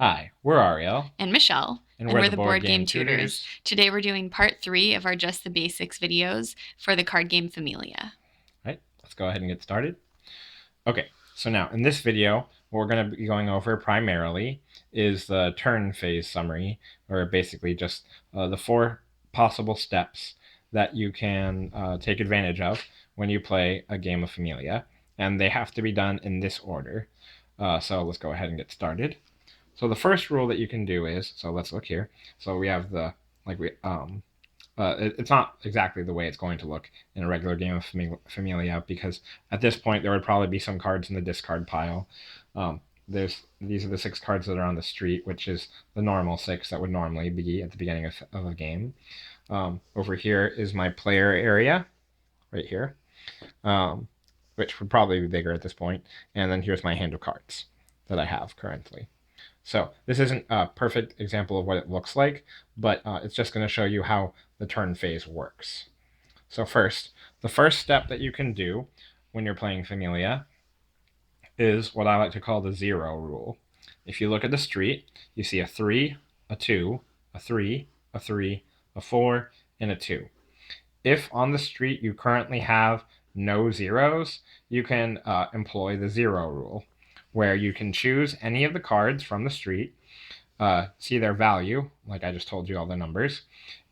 Hi, we're Ariel, And Michelle, and and we're we're the the Board Board Game Game Tutors. Tutors. Today we're doing part 3 of our Just the Basics videos for the card game Famiglia. Right, let's go ahead and get started. Okay, so now in this video, what we're going to be going over primarily is the turn phase summary, or basically just the 4 possible steps that you can take advantage of when you play a game of Familia, and they have to be done in this order. So let's go ahead and get started. So the first rule that you can do is, so let's look here. So we have the, it's not exactly the way it's going to look in a regular game of Familia, because at this point there would probably be some cards in the discard pile. These are the 6 cards that are on the street, which is the normal 6 that would normally be at the beginning of a game. Over here is my player area, right here, um, which would probably be bigger at this point. And then here's my hand of cards that I have currently. So this isn't a perfect example of what it looks like, but it's just going to show you how the turn phase works. So first, the first step that you can do when you're playing Familia is what I like to call the 0 rule. If you look at the street, you see a 3, a 2, a 3, a 3, a 4, and a 2. If on the street you currently have no zeros, you can employ the 0 rule, where you can choose any of the cards from the street, see their value, like I just told you all the numbers,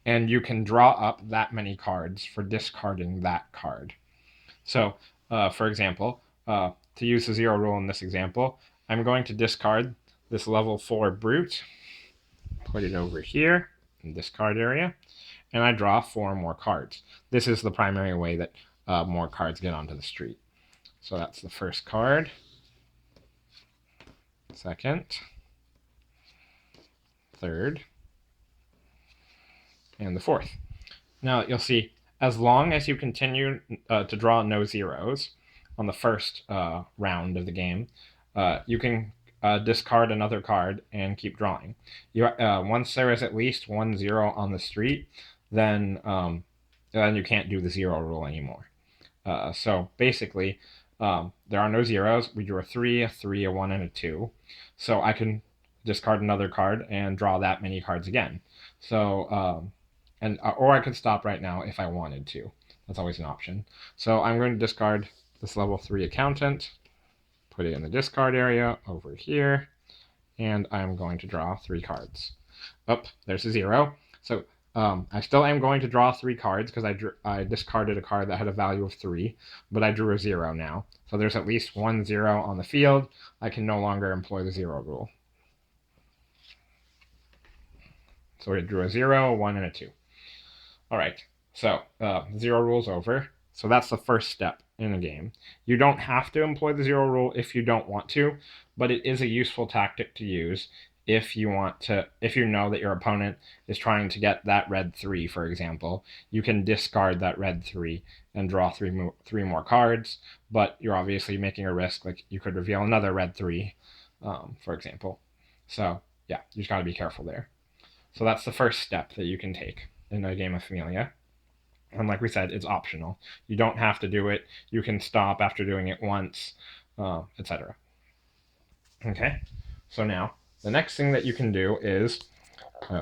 and you can draw up that many cards for discarding that card. So, for example, to use the 0 rule in this example, I'm going to discard this level 4 Brute, put it over here in this card area, and I draw 4 more cards. This is the primary way that more cards get onto the street. So that's the first card, second, third, and the fourth. Now you'll see, as long as you continue to draw no zeros on the first round of the game, you can discard another card and keep drawing. Once there is at least 1 0 on the street, then you can't do the 0 rule anymore. So basically, there are no zeros. We drew a 3, a 3, a 1, and a 2. So I can discard another card and draw that many cards again. So, or I could stop right now if I wanted to. That's always an option. So I'm going to discard this level 3 accountant, put it in the discard area over here, and I'm going to draw 3 cards. Oh, there's a 0. So I still am going to draw 3 cards because I discarded a card that had a value of 3, but I drew a 0 now. So there's at least 1 0 on the field. I can no longer employ the 0 rule. So I drew a 0, a 1, and a 2. All right, so 0 rule's over. So that's the first step in a game. You don't have to employ the 0 rule if you don't want to, but it is a useful tactic to use if you know that your opponent is trying to get that red 3, for example. You can discard that red 3 and draw three more cards, but you're obviously making a risk, like you could reveal another red 3, for example. So yeah, you just got to be careful there. So that's the first step that you can take in a game of Familia. And like we said, it's optional. You don't have to do it. You can stop after doing it once, etc. Okay, so now the next thing that you can do is,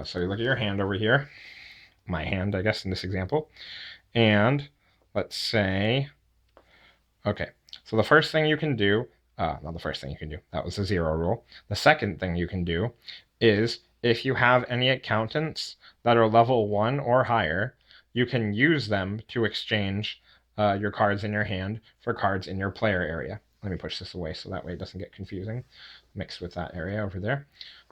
so you look at your hand over here, my hand, I guess, in this example, and let's say, okay, so the first thing you can do, not the first thing you can do, that was the 0 rule. The second thing you can do is, if you have any accountants that are level 1 or higher, you can use them to exchange your cards in your hand for cards in your player area. Let me push this away so that way it doesn't get confusing, mixed with that area over there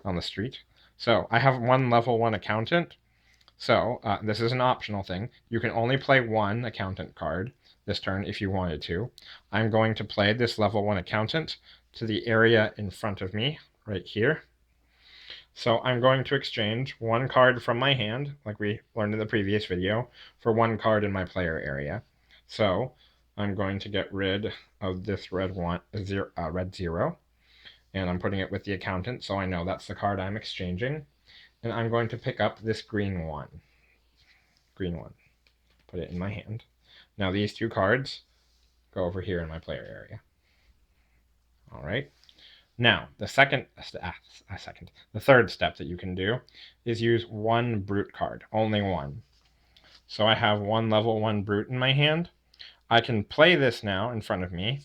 on the street. So I have one level 1 accountant. So this is an optional thing. You can only play 1 accountant card this turn if you wanted to. I'm going to play this level 1 accountant to the area in front of me, right here. So I'm going to exchange 1 card from my hand, like we learned in the previous video, for 1 card in my player area. So I'm going to get rid of this red 0, and I'm putting it with the accountant, so I know that's the card I'm exchanging. And I'm going to pick up this green 1. Put it in my hand. Now these 2 cards go over here in my player area. All right. Now, the third step that you can do is use one brute card, only one. So I have one level 1 brute in my hand. I can play this now in front of me.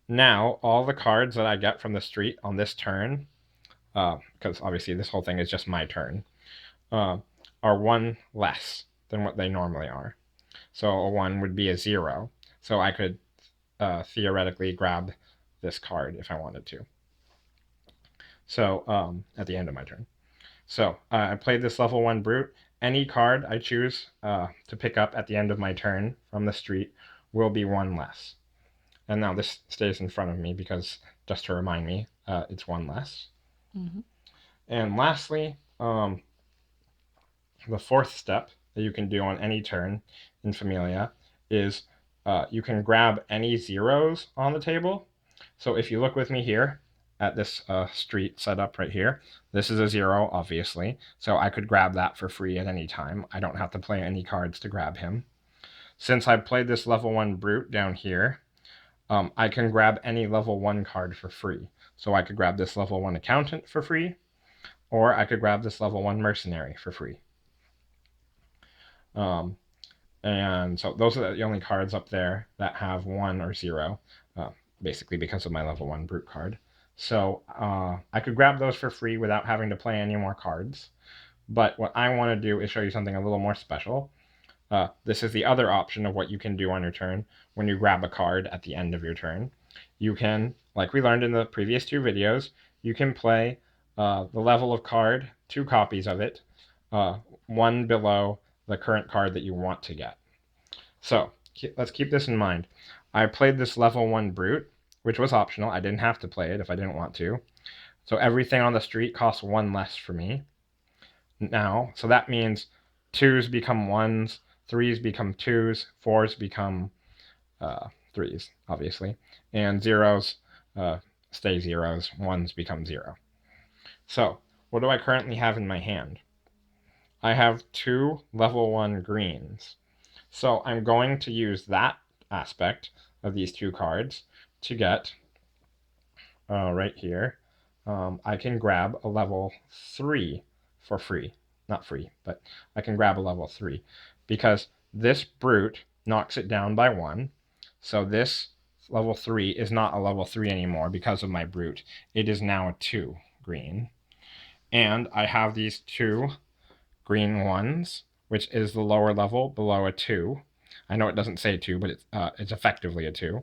Now, all the cards that I get from the street on this turn, because obviously this whole thing is just my turn, are one less than what they normally are. So a 1 would be a 0. So I could theoretically grab this card if I wanted to. So at the end of my turn. So I played this level 1 brute. Any card I choose to pick up at the end of my turn from the street will be 1 less. And now this stays in front of me because, just to remind me, it's 1 less. Mm-hmm. And lastly, the fourth step that you can do on any turn in Famiglia is you can grab any zeros on the table. So if you look with me here at this street setup right here, this is a 0, obviously. So I could grab that for free at any time. I don't have to play any cards to grab him. Since I played this level 1 brute down here, I can grab any level 1 card for free. So I could grab this level 1 accountant for free, or I could grab this level 1 mercenary for free. And so those are the only cards up there that have 1 or 0, basically because of my level 1 brute card. So I could grab those for free without having to play any more cards. But what I want to do is show you something a little more special. This is the other option of what you can do on your turn when you grab a card at the end of your turn. You can, like we learned in the previous 2 videos, you can play the level of card, 2 copies of it, 1 below the current card that you want to get. So let's keep this in mind. I played this level 1 brute, which was optional. I didn't have to play it if I didn't want to. So everything on the street costs 1 less for me now. So that means 2s become 1s, 3s become 2s, 4s become 3s, obviously, and 0s stay 0s, 1s become 0. So what do I currently have in my hand? I have 2 level 1 greens. So I'm going to use that aspect of these 2 cards to get right here. I can grab a level 3 for free. Not free, but I can grab a level 3 because this brute knocks it down by 1. So this level 3 is not a level 3 anymore because of my brute. It is now a 2 green. And I have these 2 green ones, which is the lower level below a 2. I know it doesn't say 2, but it's effectively a 2.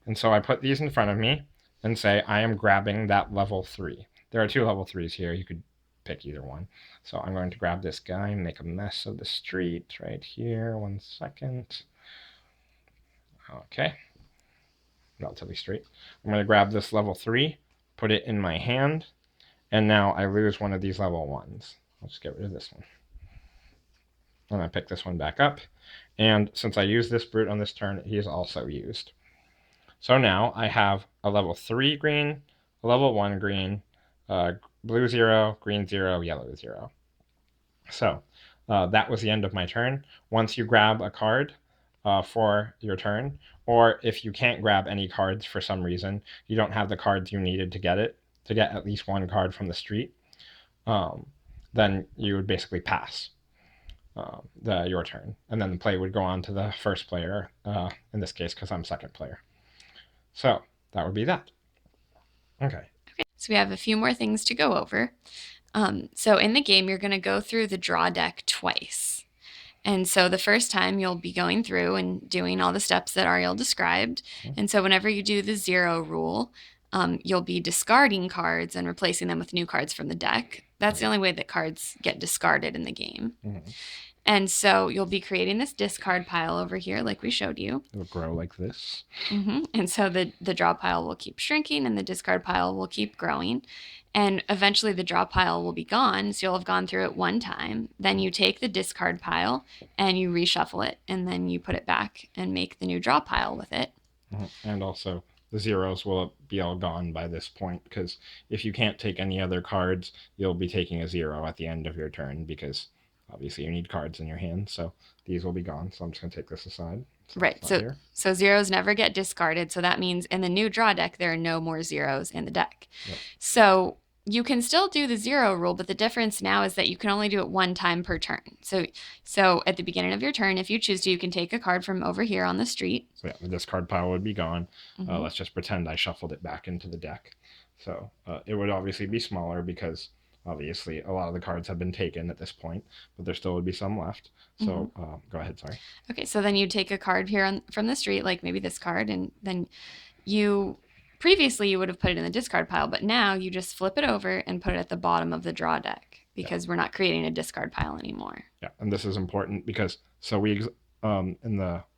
And so I put these in front of me and say I am grabbing that level 3. There are 2 level 3s here. You could pick either one. So I'm going to grab this guy and make a mess of the street right here. 1 second. Okay. Relatively straight. I'm going to grab this level 3, put it in my hand, and now I lose one of these level 1s. I'll just get rid of this one. And I pick this one back up. And since I used this brute on this turn, he is also used. So now I have a level 3 green, a level 1 green, blue 0, green 0, yellow 0. So that was the end of my turn. Once you grab a card for your turn, or if you can't grab any cards for some reason, you don't have the cards you needed to get at least 1 card from the street, then you would basically pass your turn. And then the play would go on to the first player, in this case, because I'm second player. So that would be that. Okay. So we have a few more things to go over. So in the game, you're going to go through the draw deck twice. And so the first time you'll be going through and doing all the steps that Ariel described. And so whenever you do the 0 rule, you'll be discarding cards and replacing them with new cards from the deck. That's the only way that cards get discarded in the game. Mm-hmm. And so you'll be creating this discard pile over here, like we showed you. It will grow like this. Mm-hmm. And so the draw pile will keep shrinking and the discard pile will keep growing. And eventually the draw pile will be gone. So you'll have gone through it 1 time. Then you take the discard pile and you reshuffle it. And then you put it back and make the new draw pile with it. Mm-hmm. And also the 0s will be all gone by this point, because if you can't take any other cards, you'll be taking a 0 at the end of your turn, because obviously you need cards in your hand. So these will be gone. So I'm just going to take this aside So Right. it's not here. So zeros never get discarded. So that means in the new draw deck, there are no more zeros in the deck. Yep. So you can still do the zero rule, but the difference now is that you can only do it one time per turn. So at the beginning of your turn, if you choose to, you can take a card from over here on the street. So yeah, the discard pile would be gone. Mm-hmm. Let's just pretend I shuffled it back into the deck. So it would obviously be smaller because obviously a lot of the cards have been taken at this point, but there still would be some left. So go ahead, sorry. Okay, so then you take a card here from the street, like maybe this card, and then previously you would have put it in the discard pile, but now you just flip it over and put it at the bottom of the draw deck because we're not creating a discard pile anymore. Yeah, and this is important because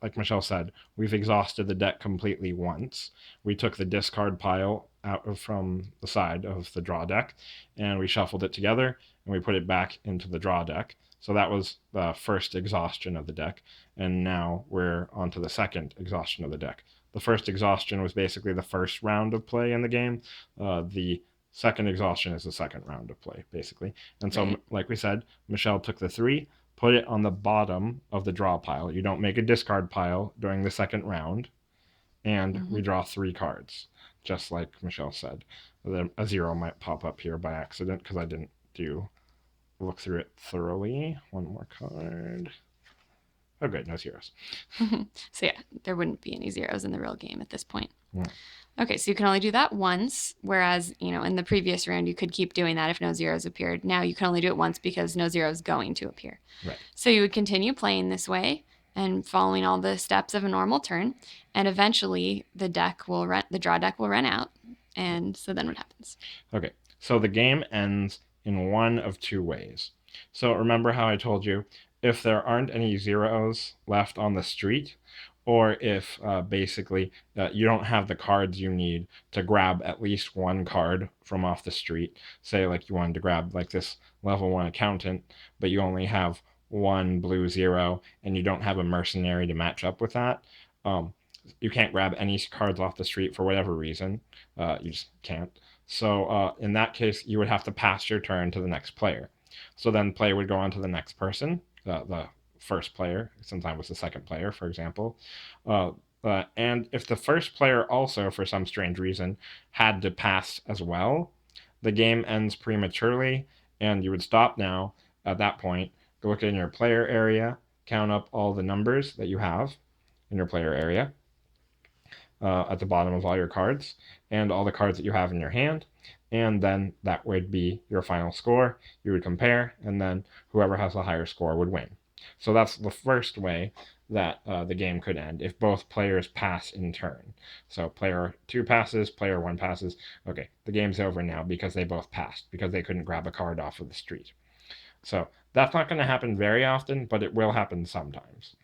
like Michelle said, we've exhausted the deck completely once. We took the discard pile out from the side of the draw deck, and we shuffled it together, and we put it back into the draw deck. So that was the first exhaustion of the deck, and now we're on to the second exhaustion of the deck. The first exhaustion was basically the first round of play in the game. The second exhaustion is the second round of play, basically. And so, like we said, Michelle took the 3, put it on the bottom of the draw pile. You don't make a discard pile during the second round, and we draw 3 cards, just like Michelle said. A 0 might pop up here by accident because I didn't look through it thoroughly. One more card. Oh, good, no zeros. So yeah, there wouldn't be any zeros in the real game at this point. Yeah. Okay, so you can only do that once, whereas, in the previous round, you could keep doing that if no zeros appeared. Now you can only do it once because no zero is going to appear. Right. So you would continue playing this way and following all the steps of a normal turn, and eventually the draw deck will run out, and so then what happens? Okay, so the game ends in one of 2 ways. So remember how I told you, if there aren't any zeros left on the street, or if basically you don't have the cards you need to grab at least one card from off the street, say like you wanted to grab like this level 1 accountant, but you only have one blue 0 and you don't have a mercenary to match up with that, you can't grab any cards off the street for whatever reason. You just can't. So in that case, you would have to pass your turn to the next player. So then play would go on to the next person, the first player, sometimes was the second player, for example. And if the first player also, for some strange reason, had to pass as well, the game ends prematurely, and you would stop now at that point, go look in your player area, count up all the numbers that you have in your player area at the bottom of all your cards, and all the cards that you have in your hand, and then that would be your final score. You would compare, and then whoever has the higher score would win. So that's the first way that the game could end, if both players pass in turn. So player 2 passes, player 1 passes. Okay, the game's over now because they both passed, because they couldn't grab a card off of the street. So that's not going to happen very often, but it will happen sometimes.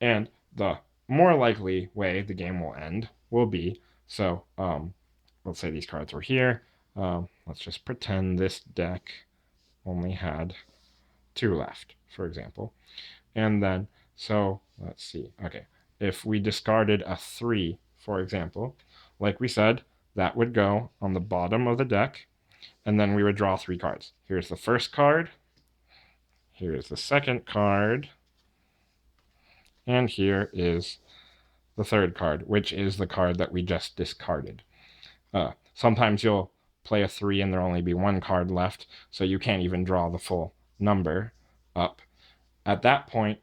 And the more likely way the game will end will be, so let's say these cards were here. Let's just pretend this deck only had 2 left, for example. And then, so let's see. Okay, if we discarded a 3, for example, like we said, that would go on the bottom of the deck, and then we would draw 3 cards. Here's the first card, here's the second card, and here is the third card, which is the card that we just discarded. Sometimes you'll play a 3 and there'll only be 1 card left, so you can't even draw the full number up. At that point,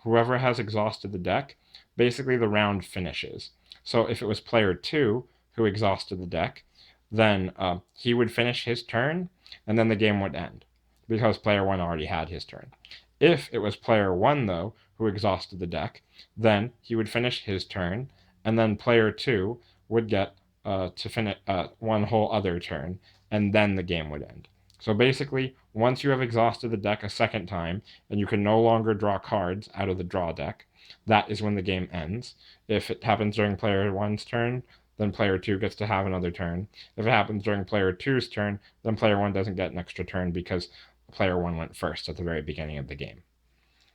whoever has exhausted the deck, basically the round finishes. So if it was player 2 who exhausted the deck, then he would finish his turn, and then the game would end, because player 1 already had his turn. If it was player 1, though, who exhausted the deck, then he would finish his turn, and then player 2 would get to finish one whole other turn, and then the game would end. So basically, once you have exhausted the deck a second time, and you can no longer draw cards out of the draw deck, that is when the game ends. If it happens during player 1's turn, then player 2 gets to have another turn. If it happens during player 2's turn, then player 1 doesn't get an extra turn because player 1 went first at the very beginning of the game.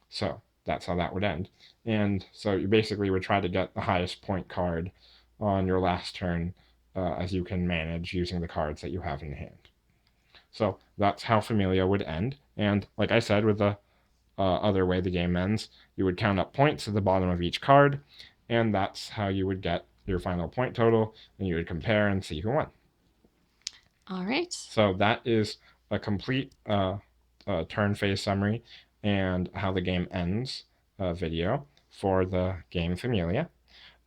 So that's how that would end. And so you basically would try to get the highest point card on your last turn as you can manage using the cards that you have in hand. So that's how Famiglia would end. And like I said, with the other way the game ends. You would count up points at the bottom of each card, and that's how you would get your final point total, and you would compare and see who won. All right. So that is a complete turn phase summary and how the game ends video for the game Famiglia.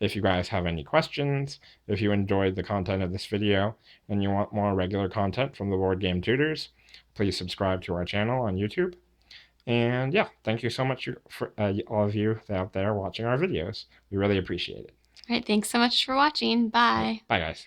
If you guys have any questions, if you enjoyed the content of this video and you want more regular content from the Board Game Tutors, please subscribe to our channel on YouTube. And yeah, thank you so much for all of you out there watching our videos. We really appreciate it. All right. Thanks so much for watching. Bye. Bye, guys.